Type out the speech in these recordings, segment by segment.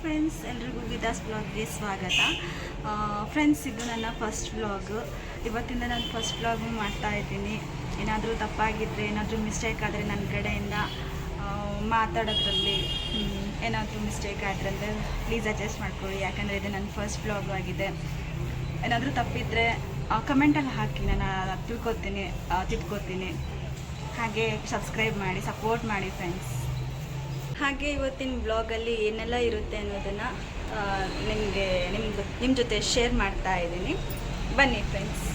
Friends, ಎಲ್ರಿಗೂ ವಿದಾಸ್ ಬ್ಲಾಗ್ಗೆ ಸ್ವಾಗತ. Friends, ಇದು ನನ್ನ ಫಸ್ಟ್ ವ್ಲಾಗ್. ಇವತ್ತಿಂದ ನಾನು ಫಸ್ಟ್ ವ್ಲಾಗು ಮಾಡ್ತಾಯಿದ್ದೀನಿ. ಏನಾದರೂ ತಪ್ಪಾಗಿದ್ದರೆ, ಏನಾದರೂ ಮಿಸ್ಟೇಕ್ ಆದರೆ ನನ್ನ ಕಡೆಯಿಂದ ಮಾತಾಡೋದ್ರಲ್ಲಿ ಏನಾದರೂ ಮಿಸ್ಟೇಕ್ ಆದರೆ ಅಂದರೆ ಪ್ಲೀಸ್ ಅಡ್ಜಸ್ಟ್ ಮಾಡ್ಕೊಳ್ಳಿ. ಯಾಕಂದರೆ ಇದು ನನ್ನ ಫಸ್ಟ್ ವ್ಲಾಗ್ ಆಗಿದೆ. ಏನಾದರೂ ತಪ್ಪಿದರೆ ಕಮೆಂಟಲ್ಲಿ ಹಾಕಿ, ನಾನು ತಿದ್ಕೋತೀನಿ. ಹಾಗೆ ಸಬ್ಸ್ಕ್ರೈಬ್ ಮಾಡಿ, ಸಪೋರ್ಟ್ ಮಾಡಿ ಫ್ರೆಂಡ್ಸ್. ಹಾಗೆ ಇವತ್ತಿನ ಬ್ಲಾಗಲ್ಲಿ ಏನೆಲ್ಲ ಇರುತ್ತೆ ಅನ್ನೋದನ್ನು ನಿಮ್ಮ ಜೊತೆ ಶೇರ್ ಮಾಡ್ತಾ ಇದ್ದೀನಿ. ಬನ್ನಿ ಫ್ರೆಂಡ್ಸ್.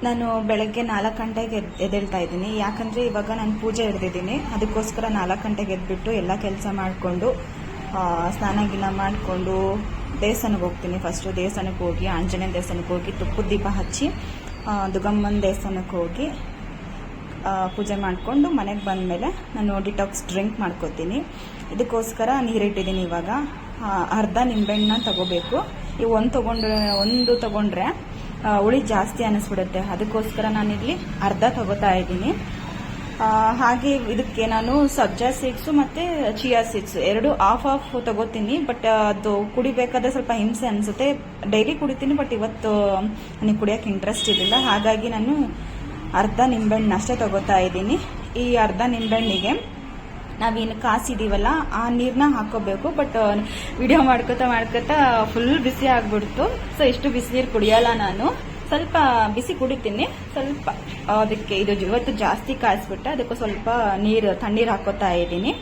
ನಾನು ಬೆಳಗ್ಗೆ 4 ಗಂಟೆಗೆ ಎದ್ದೇಳ್ತಾ ಇದ್ದೀನಿ. ಯಾಕಂದರೆ ಇವಾಗ ನಾನು ಪೂಜೆ ಹಿಡ್ದಿದ್ದೀನಿ. ಅದಕ್ಕೋಸ್ಕರ 4 ಗಂಟೆಗೆ ಎದ್ಬಿಟ್ಟು ಎಲ್ಲ ಕೆಲಸ ಮಾಡಿಕೊಂಡು ಸ್ನಾನ ಮಾಡಿಕೊಂಡು ದೇವಸ್ಥಾನಕ್ಕೆ ಹೋಗ್ತೀನಿ. ಫಸ್ಟು ದೇವಸ್ಥಾನಕ್ಕೆ ಹೋಗಿ, ಆಂಜನೇಯ ದೇವಸ್ಥಾನಕ್ಕೆ ಹೋಗಿ ತುಪ್ಪದ ದೀಪ ಹಚ್ಚಿ, ದುರ್ಗಮ್ಮನ ದೇವಸ್ಥಾನಕ್ಕೆ ಹೋಗಿ ಪೂಜೆ ಮಾಡಿಕೊಂಡು ಮನೆಗೆ ಬಂದಮೇಲೆ ನಾನು ಡಿಟಾಕ್ಸ್ ಡ್ರಿಂಕ್ ಮಾಡ್ಕೋತೀನಿ. ಇದಕ್ಕೋಸ್ಕರ ನೀರಿಟ್ಟಿದ್ದೀನಿ. ಇವಾಗ ಅರ್ಧ ನಿಂಬೆಹಣ್ಣನ್ನ ತಗೋಬೇಕು. ಇವು ಒಂದು ತಗೊಂಡ್ರೆ ಹುಳಿ ಜಾಸ್ತಿ ಅನ್ನಿಸ್ಬಿಡುತ್ತೆ. ಅದಕ್ಕೋಸ್ಕರ ನಾನಿಲ್ಲಿ ಅರ್ಧ ತಗೋತಾ ಇದ್ದೀನಿ. ಹಾಗೆ ಇದಕ್ಕೆ ನಾನು ಸಬ್ಜಾ ಸೀಡ್ಸು ಮತ್ತು ಚಿಯಾ ಸೀಡ್ಸ್ ಎರಡು ಹಾಫ್ ತಗೋತೀನಿ. ಬಟ್ ಅದು ಕುಡಿಬೇಕಾದ್ರೆ ಸ್ವಲ್ಪ ಹಿಂಸೆ ಅನಿಸುತ್ತೆ. ಡೈಲಿ ಕುಡಿತೀನಿ, ಬಟ್ ಇವತ್ತು ನನಗೆ ಕುಡಿಯೋಕ್ಕೆ ಇಂಟ್ರೆಸ್ಟ್ ಇರಲಿಲ್ಲ. ಹಾಗಾಗಿ ನಾನು ಅರ್ಧ ನಿಂಬೆಹಣ್ಣು ಅಷ್ಟೇ ತಗೋತಾ ಇದ್ದೀನಿ. ಈ ಅರ್ಧ ನಿಂಬೆಹಣ್ಣಿಗೆ ನಾವೇನು ಕಾಸಿದೀವಲ್ಲ ಆ ನೀರನ್ನ ಹಾಕೋಬೇಕು. ಬಟ್ ವಿಡಿಯೋ ಮಾಡ್ಕೋತಾ ಫುಲ್ ಬಿಸಿ ಆಗ್ಬಿಡ್ತು. ಸೊ ಇಷ್ಟು ಬಿಸಿನೀರು ಕುಡಿಯಲ್ಲ ನಾನು. ಸ್ವಲ್ಪ ಬಿಸಿ ಕುಡಿತೀನಿ. ಸ್ವಲ್ಪ ಅದಕ್ಕೆ ಇದು ಇವತ್ತು ಜಾಸ್ತಿ ಕಾಯಿಸ್ಬಿಟ್ಟೆ. ಅದಕ್ಕೆ ಸ್ವಲ್ಪ ತಣ್ಣೀರು ಹಾಕೋತಾ ಇದ್ದೀನಿ.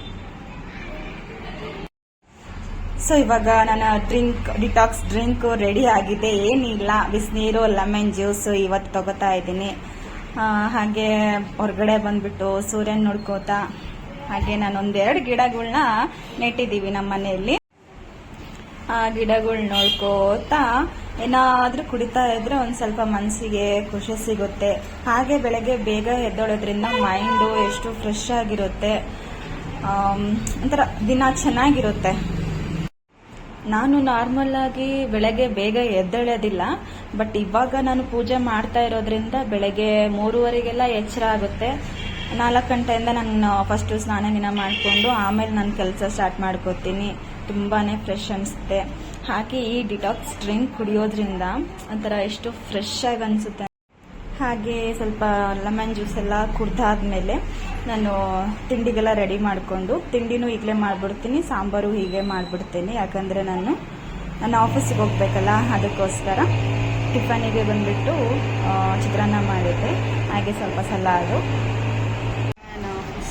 ಸೊ ಇವಾಗ ನನ್ನ ಡಿಟಾಕ್ಸ್ ಡ್ರಿಂಕ್ ರೆಡಿ ಆಗಿದೆ. ಏನಿಲ್ಲ, ಬಿಸಿನೀರು, ಲೆಮನ್ ಜ್ಯೂಸ್ ಇವತ್ತು ತಗೋತಾ ಇದ್ದೀನಿ. ಹಾಗೆ ಹೊರಗಡೆ ಬಂದ್ಬಿಟ್ಟು ಸೂರ್ಯನ ನೋಡ್ಕೋತಾ, ಹಾಗೆ ನಾನು 1-2 ಗಿಡಗಳನ್ನ ನೆಟ್ಟಿದ್ದೀವಿ ನಮ್ಮ ಮನೆಯಲ್ಲಿ. ಆ ಗಿಡಗಳು ನೋಡ್ಕೋತಾ ಏನಾದರೂ ಕುಡಿತಾ ಇದ್ರೆ ಒಂದು ಸ್ವಲ್ಪ ಮನಸ್ಸಿಗೆ ಖುಷಿ ಸಿಗುತ್ತೆ. ಹಾಗೆ ಬೆಳಗ್ಗೆ ಬೇಗ ಎದ್ದೋಳೋದ್ರಿಂದ ಮೈಂಡು ಎಷ್ಟು ಫ್ರೆಶ್ ಆಗಿರುತ್ತೆ. ಒಂಥರ ದಿನ ಚೆನ್ನಾಗಿರುತ್ತೆ. ನಾನು ನಾರ್ಮಲ್ ಆಗಿ ಬೆಳಗ್ಗೆ ಬೇಗ ಎದ್ದೇಳೋದಿಲ್ಲ. ಬಟ್ ಇವಾಗ ನಾನು ಪೂಜೆ ಮಾಡ್ತಾ ಇರೋದ್ರಿಂದ ಬೆಳಗ್ಗೆ 3:30ಗೆಲ್ಲ ಎಚ್ಚರ ಆಗುತ್ತೆ. 4 ಗಂಟೆಯಿಂದ ನಾನು ಫಸ್ಟ್ ಸ್ನಾನ ಮಾಡಿಕೊಂಡು ಆಮೇಲೆ ನಾನು ಕೆಲಸ ಸ್ಟಾರ್ಟ್ ಮಾಡ್ಕೋತೀನಿ. ತುಂಬಾ ಫ್ರೆಶ್ ಅನಿಸುತ್ತೆ. ಹಾಗೆ ಈ ಡಿಟಾಕ್ಸ್ ಡ್ರಿಂಕ್ ಕುಡಿಯೋದ್ರಿಂದ ಒಂಥರ ಎಷ್ಟು ಫ್ರೆಶ್ ಆಗಿ ಅನಿಸುತ್ತೆ. ಹಾಗೆ ಸ್ವಲ್ಪ ಲೆಮನ್ ಜ್ಯೂಸ್ ಎಲ್ಲ ಕುಡ್ದಾದ್ಮೇಲೆ ನಾನು ತಿಂಡಿಗೆಲ್ಲ ರೆಡಿ ಮಾಡಿಕೊಂಡು, ತಿಂಡಿನೂ ಈಗಲೇ ಮಾಡಿಬಿಡ್ತೀನಿ, ಸಾಂಬಾರು ಹೀಗೆ ಮಾಡಿಬಿಡ್ತೀನಿ. ಯಾಕಂದರೆ ನನ್ನ ಆಫೀಸಿಗೆ ಹೋಗ್ಬೇಕಲ್ಲ, ಅದಕ್ಕೋಸ್ಕರ. ಟಿಫನಿಗೆ ಬಂದುಬಿಟ್ಟು ಚಿತ್ರಾನ್ನ ಮಾಡಿದ್ದೆ, ಹಾಗೆ ಸ್ವಲ್ಪ ಸಲಾಡು.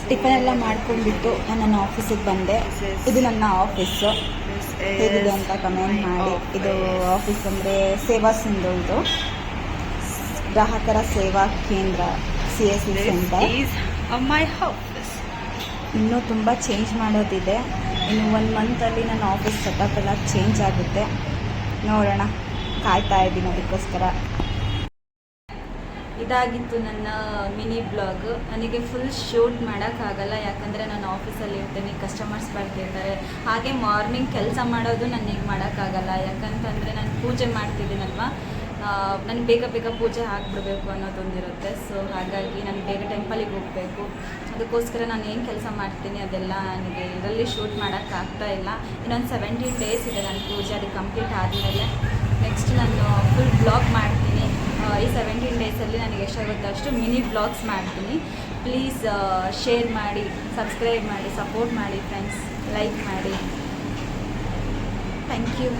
ಟಿಫನ್ ಎಲ್ಲ ಮಾಡ್ಕೊಂಡ್ಬಿಟ್ಟು ನಾನು ನನ್ನ ಆಫೀಸಿಗೆ ಬಂದೆ. ಇದು ನನ್ನ ಆಫೀಸು. ಹೇಗಿದೆ ಅಂತ ಕಮೆಂಟ್ ಮಾಡಿ. ಇದು ಆಫೀಸ್ ಅಂದರೆ ಸೇವಾ ಸಿಂಧು, ಗ್ರಾಹಕರ ಸೇವಾ ಕೇಂದ್ರ, CSC ಸೆಂಟರ್. ಇನ್ನೂ ತುಂಬ ಚೇಂಜ್ ಮಾಡೋದಿದೆ. ಇನ್ನು 1 ಮಂತಲ್ಲಿ ನನ್ನ ಆಫೀಸ್ ಸೆಟಪ್ ಎಲ್ಲ ಚೇಂಜ್ ಆಗುತ್ತೆ. ನೋಡೋಣ, ಕಾಯ್ತಾ ಇದ್ದೀನಿ ಅದಕ್ಕೋಸ್ಕರ. ಇದಾಗಿತ್ತು ನನ್ನ ಮಿನಿ ಬ್ಲಾಗ್. ನನಗೆ ಫುಲ್ ಶೂಟ್ ಮಾಡೋಕ್ಕಾಗಲ್ಲ, ಯಾಕಂದರೆ ನಾನು ಆಫೀಸಲ್ಲಿ ಇರ್ತೀನಿ, ಕಸ್ಟಮರ್ಸ್ ಬರ್ತಿರ್ತಾರೆ. ಹಾಗೆ ಮಾರ್ನಿಂಗ್ ಕೆಲಸ ಮಾಡೋದು ನನಗೆ ಮಾಡೋಕ್ಕಾಗಲ್ಲ. ಯಾಕಂತಂದರೆ ನಾನು ಪೂಜೆ ಮಾಡ್ತಿದ್ದೀನಲ್ವ, ನಾನು ಬೇಗ ಪೂಜೆ ಹಾಕ್ಬಿಡ್ಬೇಕು ಅನ್ನೋದೊಂದಿರುತ್ತೆ. ಸೊ ಹಾಗಾಗಿ ನಾನು ಬೇಗ ಟೆಂಪಲಿಗೆ ಹೋಗಬೇಕು. ಅದಕ್ಕೋಸ್ಕರ ನಾನು ಏನು ಕೆಲಸ ಮಾಡ್ತೀನಿ ಅದೆಲ್ಲ ನನಗೆ ಇದರಲ್ಲಿ ಶೂಟ್ ಮಾಡೋಕ್ಕಾಗ್ತಾ ಇಲ್ಲ. ಇನ್ನೊಂದು 17 ಡೇಸ್ ಇದೆ ನನ್ನ ಪೂಜೆ. ಅದು ಕಂಪ್ಲೀಟ್ ಆದಮೇಲೆ ನೆಕ್ಸ್ಟ್ ನಾನು ಫುಲ್ ಬ್ಲಾಗ್ ಮಾಡ್ತೀನಿ. ಈ 17 ಡೇಸಲ್ಲಿ ನನಗೆ ಎಷ್ಟಾಗುತ್ತೋ ಅಷ್ಟು ಮಿನಿ ಬ್ಲಾಗ್ಸ್ ಮಾಡ್ತೀನಿ. ಪ್ಲೀಸ್ ಶೇರ್ ಮಾಡಿ, ಸಬ್ಸ್ಕ್ರೈಬ್ ಮಾಡಿ, ಸಪೋರ್ಟ್ ಮಾಡಿ ಫ್ರೆಂಡ್ಸ್. ಲೈಕ್ ಮಾಡಿ. Thank you.